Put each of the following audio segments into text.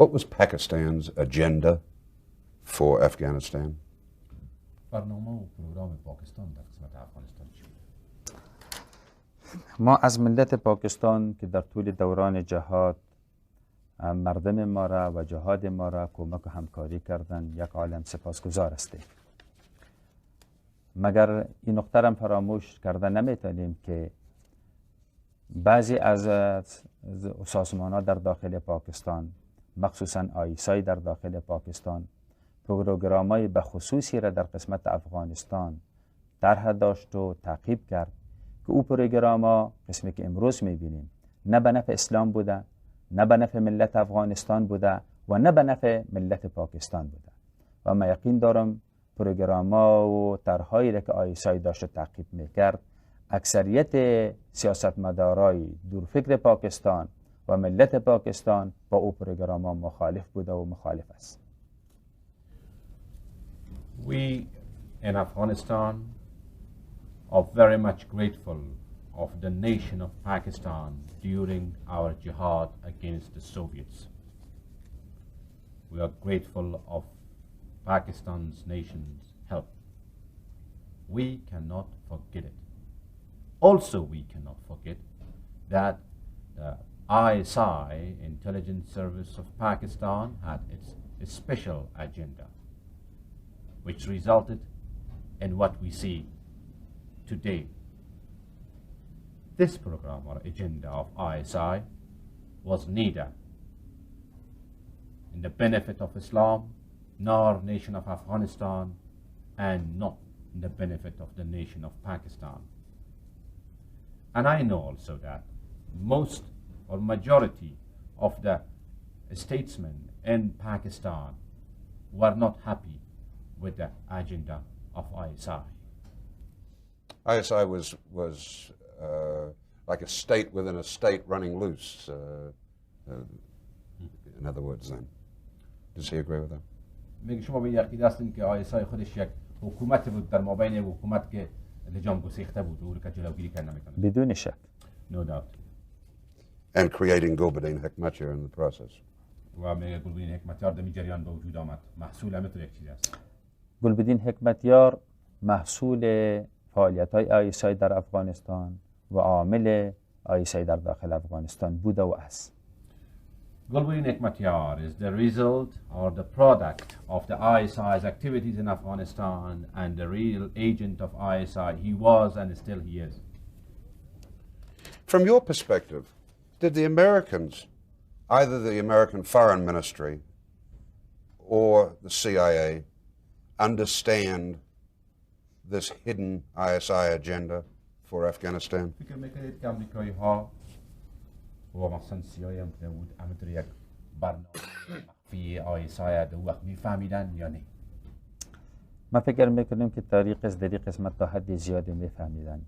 What was Pakistan's agenda for Afghanistan? ما از ملت پاکستان که در طول دوران جهاد مردم ما را و جهاد ما را کمک و همکاری کردن یک عالم سپاسگزار هستیم. مگر این نقطه را فراموش کرده نمیتونیم که بعضی از سازمان‌ها در داخل پاکستان، مخصوصا آیسای در داخل پاکستان، پروگرام‌های به خصوصی را در قسمت افغانستان طرح داشت و تعقیب کرد که او پروگرام‌ها قسمی که امروز می‌بینیم نه به نفع اسلام بوده، نه به نفع ملت افغانستان بوده و نه به نفع ملت پاکستان بوده. و من یقین دارم پروگرام‌ها و طرح‌هایی را که آیسای داشت و تعقیب می‌کرد، اکثریت سیاستمدارای دورفکر پاکستان و ملت پاکستان با او پروگرام‌ها مخالف بوده و مخالف است. We in Afghanistan are very much grateful of the nation of Pakistan during our jihad against the Soviets. We are grateful of Pakistan's nation's help. We cannot forget it. Also, we cannot forget that the ISI, Intelligence Service of Pakistan, had its special agenda, which resulted in what we see today. This program or agenda of ISI was neither in the benefit of Islam nor nation of Afghanistan, and not in the benefit of the nation of Pakistan. And I know also that most or majority of the statesmen in Pakistan were not happy with the agenda of ISI. ISI was like a state within a state running loose, in other words then. Does he agree with that? میگه شما به یقین هستین که آیسای خودش یک حکومت بود در مابین حکومت که لجام گسیخته بود و او که جلوگیری کرد نمیکنه. بدون شک. No doubt. And creating Gulbuddin Hekmatyar in the process. و میگه گلبدین حکمتیار در جریان به وجود آمد. محصول همه یک چیز است. گلبدین حکمتیار محصول فعالیت‌های آیسای در افغانستان و عامل آیسای در داخل افغانستان بوده و است. Gulbuddin Hekmatyar is the result or the product of the ISI's activities in Afghanistan, and the real agent of ISI he was and still he is. From your perspective, did the Americans, either the American Foreign Ministry or the CIA, understand this hidden ISI agenda for Afghanistan? فکر میکنید که امریکایی‌ها و مثلا CIA هم که بود همینطور یک برنامه مخفی آیسای در وقت میفهمیدن یا نه؟ ما فکر میکنیم که طریق از در قسمت تا حد زیادی میفهمیدن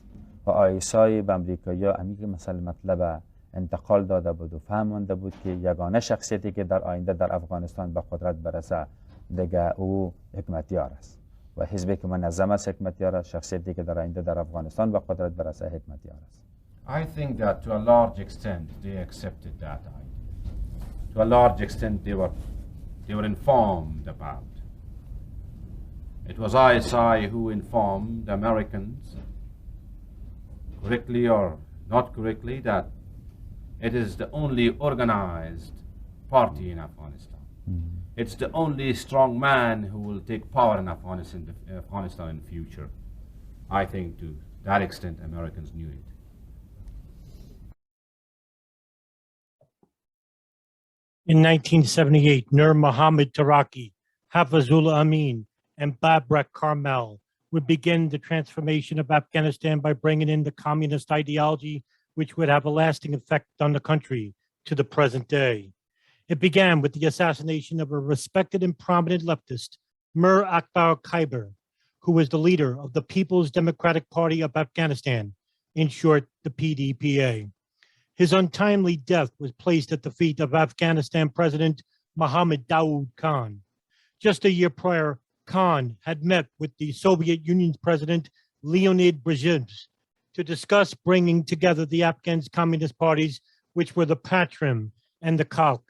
و آیسای به امریکایی‌ها همین مثلا مطلب انتقال داده بود و فهمانده بود که یگانه شخصیتی که در آینده در افغانستان به قدرت برسه دیگه او حکمتیار است و حزبی که منظم است حکمتیار است، شخصیتی که در آینده در افغانستان به قدرت برسه حکمتیار است. I think that to a large extent they accepted that idea. To a large extent they were informed about. It was ISI who informed the Americans, correctly or not correctly, that it is the only organized party in Afghanistan. It's the only strong man who will take power in Afghanistan in the future. I think to that extent Americans knew it. In 1978, Nur Muhammad Taraki, Hafizullah Amin, and Babrak Karmal would begin the transformation of Afghanistan by bringing in the communist ideology, which would have a lasting effect on the country to the present day. It began with the assassination of a respected and prominent leftist, Mir Akbar Khyber, who was the leader of the People's Democratic Party of Afghanistan, in short, the PDPA. His untimely death was placed at the feet of Afghanistan President Mohammed Daoud Khan. Just a year prior, Khan had met with the Soviet Union's President Leonid Brezhnev to discuss bringing together the Afghan communist parties, which were the Parcham and the Khalq,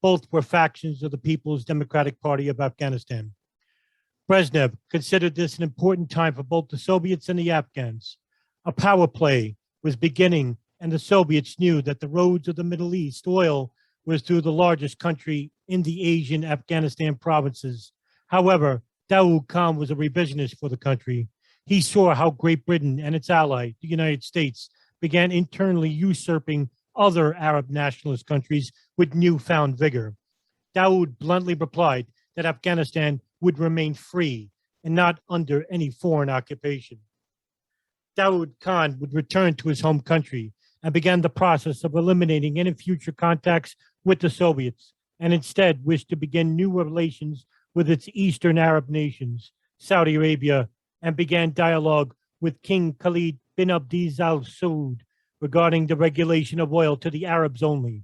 Both were factions of the People's Democratic Party of Afghanistan. Brezhnev considered this an important time for both the Soviets and the Afghans. A power play was beginning, and the Soviets knew that the roads of the Middle East oil was through the largest country in the Asian Afghanistan provinces. However, Daoud Khan was a revisionist for the country. He saw how Great Britain and its ally, the United States, began internally usurping other Arab nationalist countries with newfound vigor. Daoud bluntly replied that Afghanistan would remain free and not under any foreign occupation. Daoud Khan would return to his home country and began the process of eliminating any future contacts with the Soviets, and instead wished to begin new relations with its Eastern Arab nations, Saudi Arabia, and began dialogue with King Khalid bin Abdulaziz Al Saud regarding the regulation of oil to the Arabs only.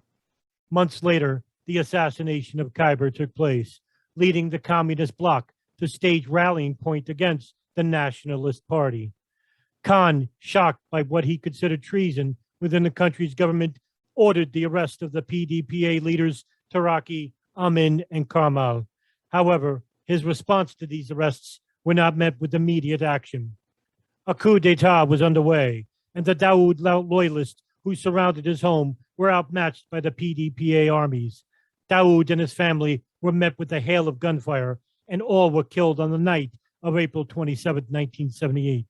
Months later, the assassination of Khyber took place, leading the communist bloc to stage rallying point against the Nationalist Party. Khan, shocked by what he considered treason within the country's government, ordered the arrest of the PDPA leaders Taraki, Amin, and Karmal. However, his response to these arrests were not met with immediate action. A coup d'etat was underway, and the Daoud loyalists who surrounded his home were outmatched by the PDPA armies. Daoud and his family were met with a hail of gunfire, and all were killed on the night of April 27, 1978.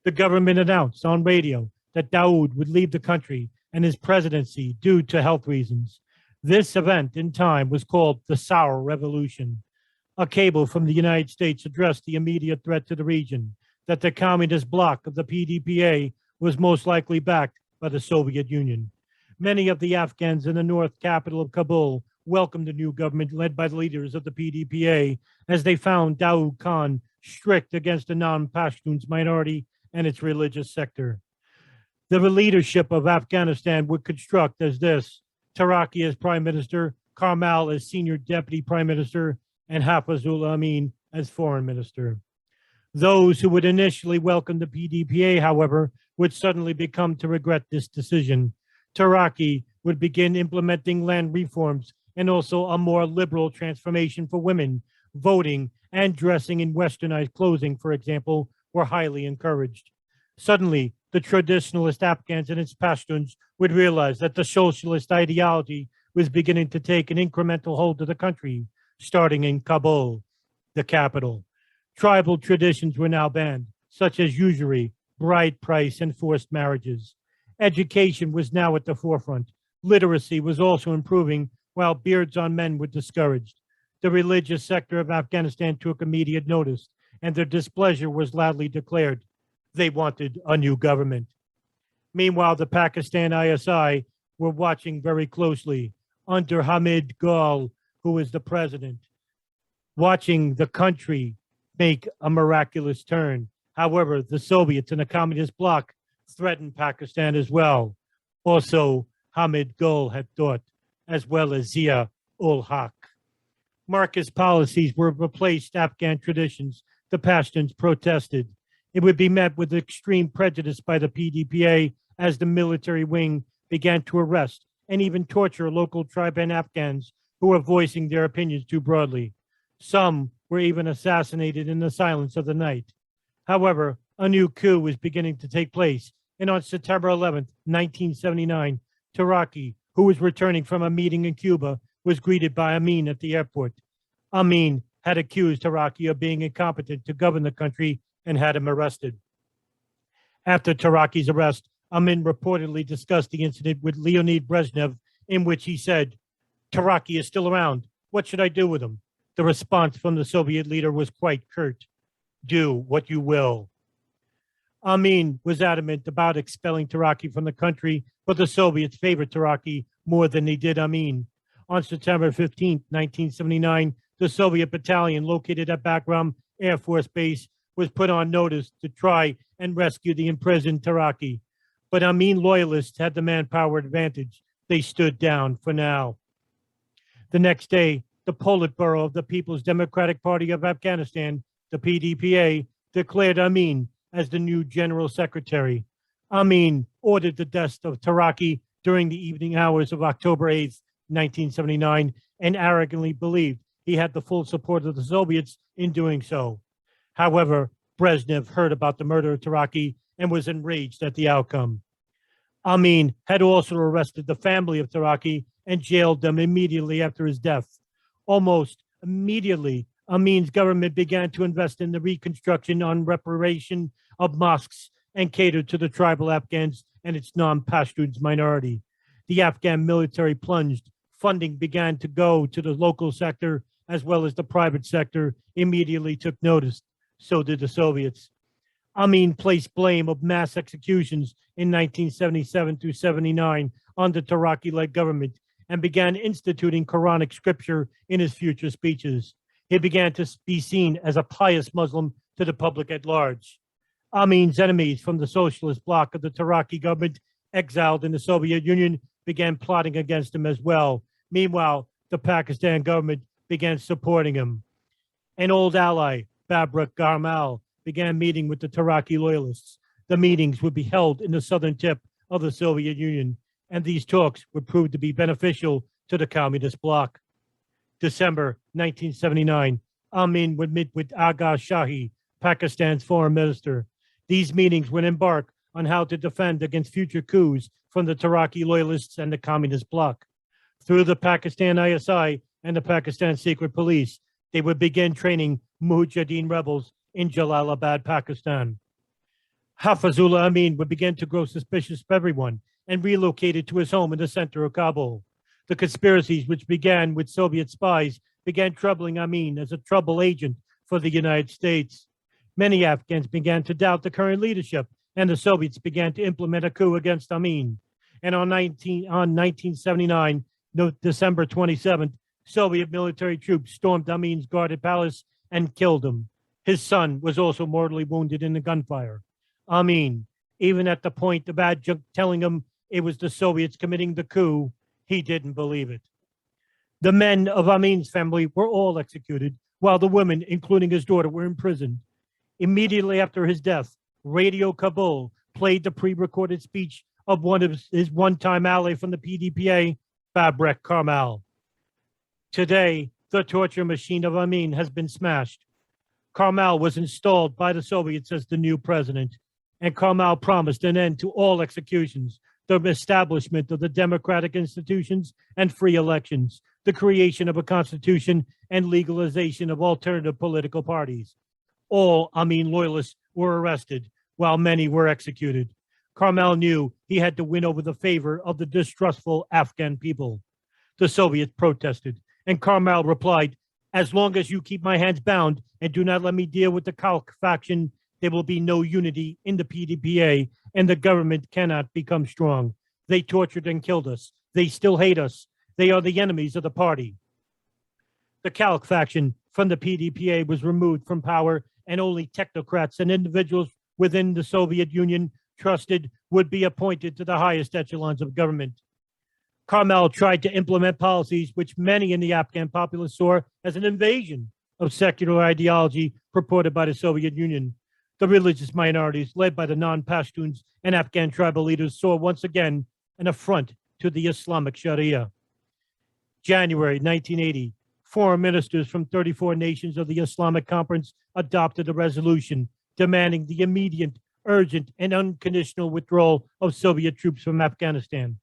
The government announced on radio that Daoud would leave the country and his presidency due to health reasons. This event in time was called the Sour Revolution. A cable from the United States addressed the immediate threat to the region, that the communist bloc of the PDPA was most likely backed by the Soviet Union. Many of the Afghans in the north capital of Kabul welcomed the new government led by the leaders of the PDPA, as they found Daoud Khan strict against the non-Pashtuns minority and its religious sector. The leadership of Afghanistan would construct as this: Taraki as prime minister, Karmal as senior deputy prime minister, and Hafizul Amin as foreign minister. Those who would initially welcome the PDPA, however, would suddenly become to regret this decision. Taraki would begin implementing land reforms and also a more liberal transformation for women. Voting and dressing in westernized clothing, for example, were highly encouraged. Suddenly, the traditionalist Afghans and its Pashtuns would realize that the socialist ideology was beginning to take an incremental hold of the country, starting in Kabul, the capital. Tribal traditions were now banned, such as usury, bride price, and forced marriages. Education was now at the forefront. Literacy was also improving, while beards on men were discouraged. The religious sector of Afghanistan took immediate notice, and their displeasure was loudly declared. They wanted a new government. Meanwhile, the Pakistan ISI were watching very closely under Hamid Gul, who was the president, watching the country make a miraculous turn. However, the Soviets and the communist bloc threatened Pakistan as well. Also, Hamid Gul had thought, as well as Zia-ul-Haq. Marxist policies were replaced Afghan traditions. The Pashtuns protested. It would be met with extreme prejudice by the PDPA as the military wing began to arrest and even torture local tribe and Afghans who were voicing their opinions too broadly. Some were even assassinated in the silence of the night. However, a new coup was beginning to take place, and on September 11, 1979, Taraki, who was returning from a meeting in Cuba, was greeted by Amin at the airport. Amin had accused Taraki of being incompetent to govern the country and had him arrested. After Taraki's arrest, Amin reportedly discussed the incident with Leonid Brezhnev, in which he said, "Taraki is still around. What should I do with him?" The response from the Soviet leader was quite curt: "Do what you will." Amin was adamant about expelling Taraki from the country, but the Soviets favored Taraki more than they did Amin. On September 15, 1979, the Soviet battalion located at Bagram Air Force Base was put on notice to try and rescue the imprisoned Taraki. But Amin loyalists had the manpower advantage. They stood down for now. The next day, the Politburo of the People's Democratic Party of Afghanistan, the PDPA, declared Amin as the new general secretary. Amin ordered the death of Taraki during the evening hours of October 8, 1979, and arrogantly believed he had the full support of the Soviets in doing so. However, Brezhnev heard about the murder of Taraki and was enraged at the outcome. Amin had also arrested the family of Taraki and jailed them immediately after his death. Almost immediately, Amin's government began to invest in the reconstruction and reparation of mosques and catered to the tribal Afghans and its non-Pashtuns minority. The Afghan military plunged. Funding began to go to the local sector as well as the private sector immediately took notice. So did the Soviets. Amin placed blame of mass executions in 1977 through 79 on the Taraki-led government and began instituting Quranic scripture in his future speeches. He began to be seen as a pious Muslim to the public at large. Amin's enemies from the socialist bloc of the Taraki government, exiled in the Soviet Union, began plotting against him as well. Meanwhile, the Pakistan government began supporting him. An old ally, Babrak Karmal, began meeting with the Taraki loyalists. The meetings would be held in the southern tip of the Soviet Union, and these talks would prove to be beneficial to the communist bloc. December 1979, Amin would meet with Agha Shahi, Pakistan's foreign minister. These meetings would embark on how to defend against future coups from the Taraki loyalists and the communist bloc. Through the Pakistan ISI and the Pakistan Secret Police, they would begin training Mujahideen rebels in Jalalabad, Pakistan. Hafizullah Amin would begin to grow suspicious of everyone and relocated to his home in the center of Kabul. The conspiracies, which began with Soviet spies, began troubling Amin as a trouble agent for the United States. Many Afghans began to doubt the current leadership, and the Soviets began to implement a coup against Amin. And on 1979, December 27th, Soviet military troops stormed Amin's guarded palace and killed him. His son was also mortally wounded in the gunfire. Amin, even at the point of adjunct telling him it was the Soviets committing the coup, he didn't believe it. The men of Amin's family were all executed, while the women, including his daughter, were imprisoned. Immediately after his death, Radio Kabul played the pre-recorded speech of one of his one-time ally from the PDPA, Babrak Karmal. Today, the torture machine of Amin has been smashed. Karmal was installed by the Soviets as the new president, and Karmal promised an end to all executions, the establishment of the democratic institutions and free elections, the creation of a constitution, and legalization of alternative political parties. All Amin loyalists were arrested, while many were executed. Karmal knew he had to win over the favor of the distrustful Afghan people. The Soviets protested, and Karmal replied, "As long as you keep my hands bound and do not let me deal with the Khalq faction, there will be no unity in the PDPA, and the government cannot become strong. They tortured and killed us. They still hate us. They are the enemies of the party." The Khalq faction from the PDPA was removed from power, and only technocrats and individuals within the Soviet Union trusted would be appointed to the highest echelons of government. Karmal tried to implement policies which many in the Afghan populace saw as an invasion of secular ideology purported by the Soviet Union. The religious minorities, led by the non-Pashtuns and Afghan tribal leaders, saw once again an affront to the Islamic Sharia. January 1980, foreign ministers from 34 nations of the Islamic Conference adopted a resolution demanding the immediate, urgent, and unconditional withdrawal of Soviet troops from Afghanistan.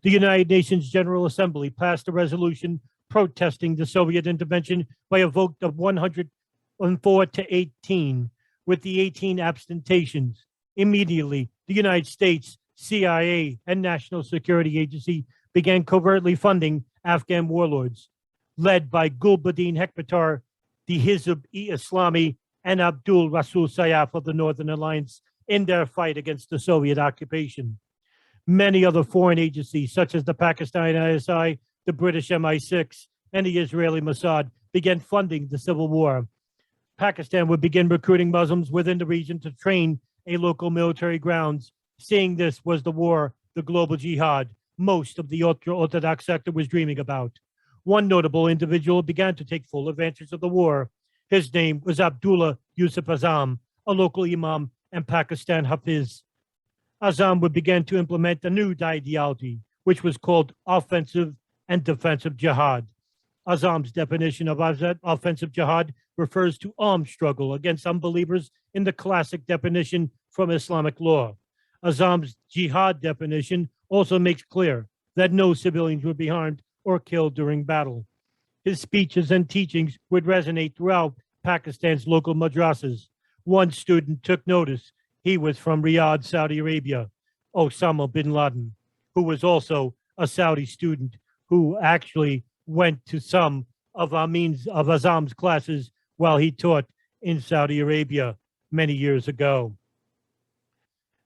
The United Nations General Assembly passed a resolution protesting the Soviet intervention by a vote of 104 to 18, with the 18 abstentions. Immediately, the United States, CIA, and National Security Agency began covertly funding Afghan warlords, led by Gulbuddin Hekmatyar, the Hizb-e-Islami, and Abdul Rasul Sayyaf of the Northern Alliance in their fight against the Soviet occupation. Many other foreign agencies, such as the Pakistan ISI, the British MI6, and the Israeli Mossad, began funding the civil war. Pakistan would begin recruiting Muslims within the region to train a local military grounds. Seeing this was the war, the global jihad, most of the ultra-Orthodox sector was dreaming about. One notable individual began to take full advantage of the war. His name was Abdullah Yusuf Azam, a local imam and Pakistan Hafiz. Azam would begin to implement a new ideology, which was called offensive and defensive jihad. Azam's definition of offensive jihad refers to armed struggle against unbelievers in the classic definition from Islamic law. Azam's jihad definition also makes clear that no civilians would be harmed or killed during battle. His speeches and teachings would resonate throughout Pakistan's local madrasas. One student took notice. He was from Riyadh, Saudi Arabia, Osama bin Laden, who was also a Saudi student who actually went to some of Azam's classes while he taught in Saudi Arabia many years ago.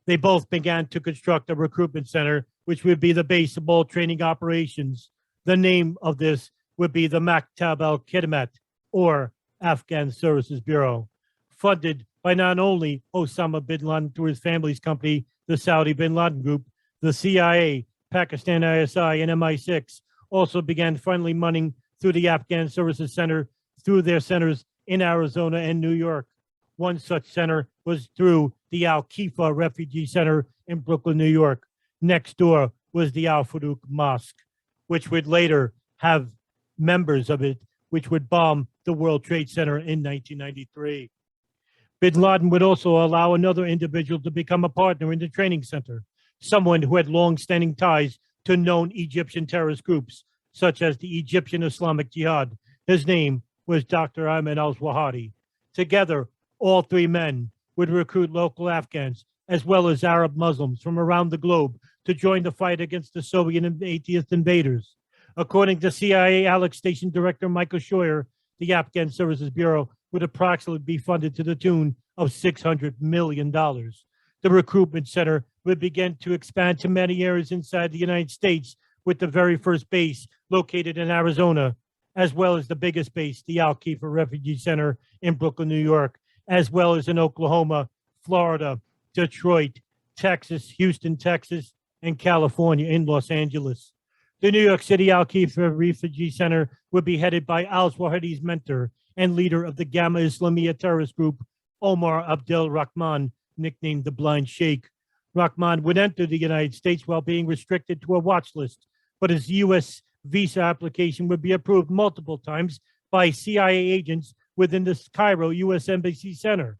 They both began to construct a recruitment center, which would be the base of all training operations. The name of this would be the Maktab al-Khidmat, or Afghan Services Bureau, funded by not only Osama bin Laden through his family's company, the Saudi bin Laden Group, the CIA, Pakistan ISI, and MI6 also began funneling money through the Afghan Services Center through their centers in Arizona and New York. One such center was through the Al-Khifa Refugee Center in Brooklyn, New York. Next door was the Al-Farouk Mosque, which would later have members of it, which would bomb the World Trade Center in 1993. Bin Laden would also allow another individual to become a partner in the training center, someone who had long-standing ties to known Egyptian terrorist groups, such as the Egyptian Islamic Jihad. His name was Dr. Ayman al-Zawahiri. Together, all three men would recruit local Afghans, as well as Arab Muslims from around the globe, to join the fight against the Soviet and atheist invaders. According to CIA Alex Station Director Michael Scheuer, the Afghan Services Bureau would approximately be funded to the tune of $600 million. The recruitment center would begin to expand to many areas inside the United States, with the very first base located in Arizona, as well as the biggest base, the Al-Khifa Refugee Center in Brooklyn, New York, as well as in Oklahoma, Florida, Detroit, Texas, Houston, Texas, and California in Los Angeles. The New York City Al-Khifa Refugee Center would be headed by al-Zawahiri's mentor and leader of the Gamma Islamiyah terrorist group, Omar Abdel Rahman, nicknamed the Blind Sheikh. Rahman would enter the United States while being restricted to a watch list, but his U.S. visa application would be approved multiple times by CIA agents within the Cairo U.S. Embassy Center.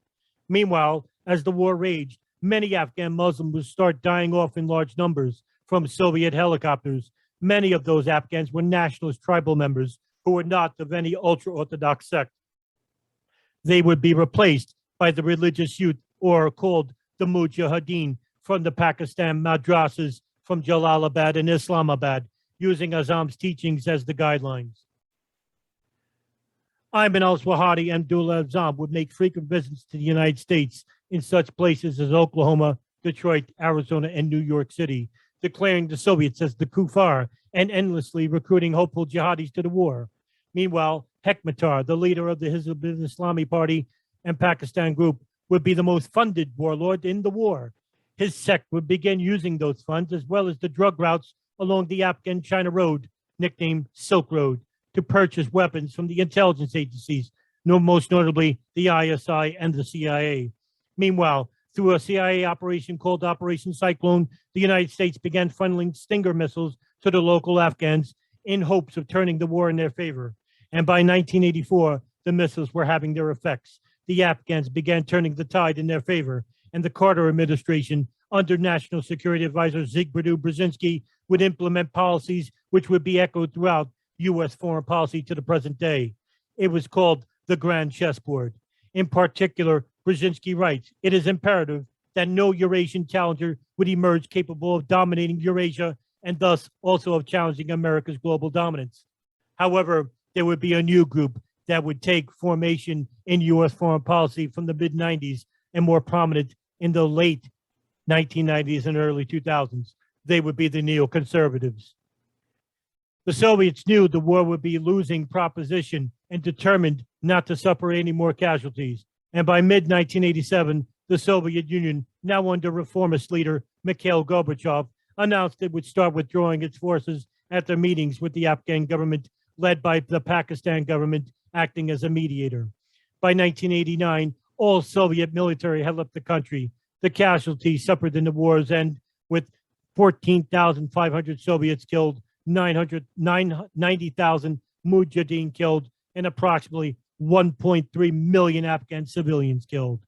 Meanwhile, as the war raged, many Afghan Muslims would start dying off in large numbers from Soviet helicopters. Many of those Afghans were nationalist tribal members who were not of any ultra-Orthodox sect. They would be replaced by the religious youth, or called the Mujahideen, from the Pakistan madrasas from Jalalabad and Islamabad, using Azam's teachings as the guidelines. Ayman al-Zawahiri and Abdullah Azam would make frequent visits to the United States in such places as Oklahoma, Detroit, Arizona, and New York City, declaring the Soviets as the kuffar and endlessly recruiting hopeful jihadis to the war. Meanwhile, Hekmatyar, the leader of the Hizb Islami Party and Pakistan group, would be the most funded warlord in the war. His sect would begin using those funds, as well as the drug routes along the Afghan-China road, nicknamed Silk Road, to purchase weapons from the intelligence agencies, most notably the ISI and the CIA. Meanwhile, through a CIA operation called Operation Cyclone, the United States began funneling Stinger missiles to the local Afghans in hopes of turning the war in their favor. And by 1984, the missiles were having their effects. The Afghans began turning the tide in their favor, and the Carter administration, under National Security Advisor Zbigniew Brzezinski, would implement policies which would be echoed throughout U.S. foreign policy to the present day. It was called the Grand Chessboard. In particular, Brzezinski writes, "It is imperative that no Eurasian challenger would emerge capable of dominating Eurasia and thus also of challenging America's global dominance. However, there would be a new group that would take formation in U.S. foreign policy from the mid-90s and more prominent in the late 1990s and early 2000s. They would be the neoconservatives." The Soviets knew the war would be a losing proposition and determined not to suffer any more casualties. And by mid-1987, the Soviet Union, now under reformist leader Mikhail Gorbachev, announced it would start withdrawing its forces after meetings with the Afghan government, led by the Pakistan government, acting as a mediator. By 1989, all Soviet military had left the country. The casualties suffered in the war's end, with 14,500 Soviets killed, 90,000 mujahideen killed, and approximately 1.3 million Afghan civilians killed.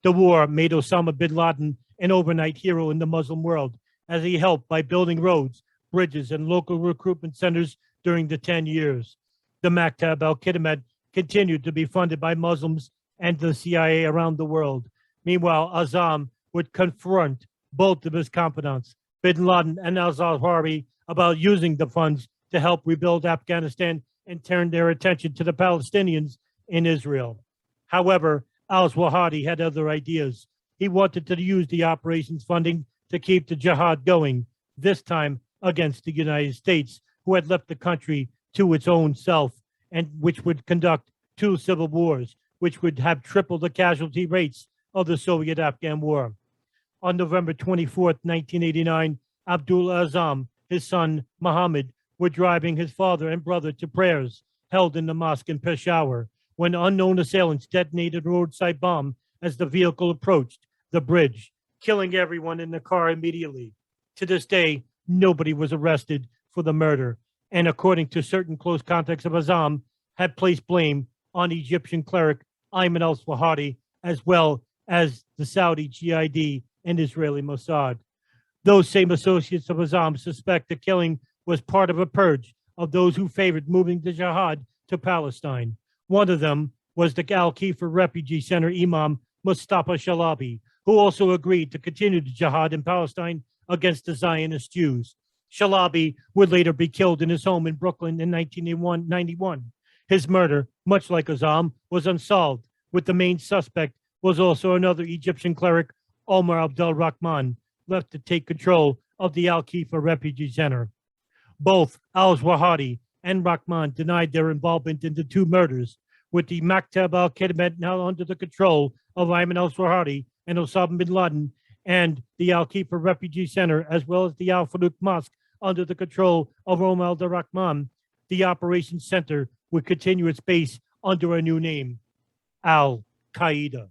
The war made Osama bin Laden an overnight hero in the Muslim world, as he helped by building roads, bridges, and local recruitment centers during the 10 years. The Maktab al-Khidmat continued to be funded by Muslims and the CIA around the world. Meanwhile, Azam would confront both of his confidants, bin Laden and al-Zawahiri, about using the funds to help rebuild Afghanistan and turn their attention to the Palestinians in Israel. However, al-Zawahiri had other ideas. He wanted to use the operations funding to keep the jihad going, this time against the United States, who had left the country to its own self, and which would conduct 2 civil wars, which would have tripled the casualty rates of the Soviet-Afghan War. On November 24th, 1989, Abdul Azam, his son Mohammed, were driving his father and brother to prayers held in the mosque in Peshawar when unknown assailants detonated a roadside bomb as the vehicle approached the bridge, killing everyone in the car immediately. To this day, nobody was arrested for the murder, and according to certain close contacts of Azam, had placed blame on Egyptian cleric Ayman al-Zawahiri, as well as the Saudi GID and Israeli Mossad. Those same associates of Azam suspect the killing was part of a purge of those who favored moving the jihad to Palestine. One of them was the Al-Kifr Refugee Center Imam Mustafa Shalabi, who also agreed to continue the jihad in Palestine against the Zionist Jews. Shalabi would later be killed in his home in Brooklyn in 1991. His murder, much like Azam, was unsolved, with the main suspect was also another Egyptian cleric, Omar Abdel Rahman, left to take control of the Al-Kifr Refugee Center. Both al-Zawahiri and Rahman denied their involvement in the 2 murders, with the Maktab al-Khidmat now under the control of Ayman al-Zawahiri and Osama bin Laden, and the Al-Kifr Refugee Center, as well as the Al-Faruq Mosque, under the control of Omar Abdel Rahman. The operations center would continue its base under a new name, Al-Qaeda.